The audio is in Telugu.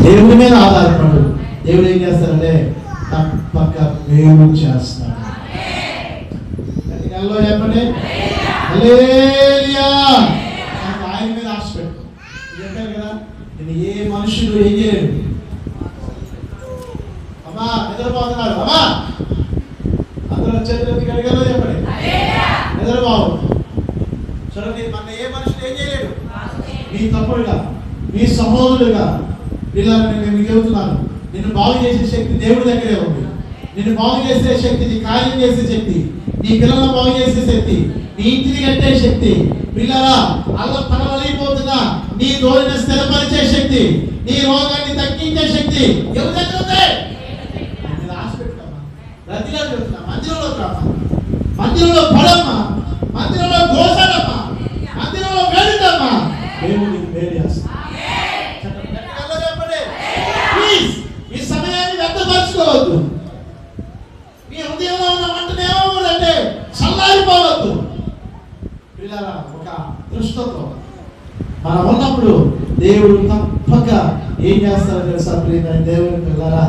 దేవుడి మీద ఆధారపడు. దేవుడు ఏం చేస్తారంటే తప్పక మేలు చేస్తాడు. నెలలో చెప్పండి హల్లెలూయా. ఆయన మీద ఆశ పెట్టు. చెప్పారు కదా, నేను ఏ మనుషులు ఏం చేయలేడు. అమ్మా నిద్రపోతున్నారు, అమ్మా అందరూ చేతులెత్తి అడిగారో చెప్పండి నిద్రపోవు. చూడండి, మన ఏ మనుషులు ఏం చేయలేడు. మీ తమ్ముడుగా, మీ సహోదరుడుగా పిల్లలు నేను మీకు చెబుతున్నాను, నిన్ను బాగు చేసే శక్తి దేవుడి దగ్గరే ఉంది. నిన్ను బాగు చేసే శక్తి, నీ కార్యం చేసే శక్తి, నీ పిల్లలను బాగు చేసే శక్తి, నీ ఇంటిని కట్టే శక్తి, పిల్లల అల్ల తలవలిపోతున్నా నీ ధోరణిని స్థిరపరిచే శక్తి, నీ రోగాన్ని తగ్గించే శక్తి ఎవరి దగ్గర ఉంది? రద్దీలో చెబుతున్నా, మందిరంలో రామ్మా, మందిరంలో పడమ్మా, మందిరంలో గోసాడమ్మా, మందిరంలో వేడుకమ్మా. దేవుడు నీకు వేడి చేస్తా. ఈ సమయాన్ని వ్యర్థపరచుకోవద్దు. నీ హృదయంలో ఉన్న మంటనే ఏమవుతుందంటే చల్లారిపోవద్దు. పిల్లల ఒక దృష్టతో మనం ఉన్నప్పుడు దేవుడు తప్పక ఏం చేస్తారో తెలుసా? దేవుని పిల్లరా,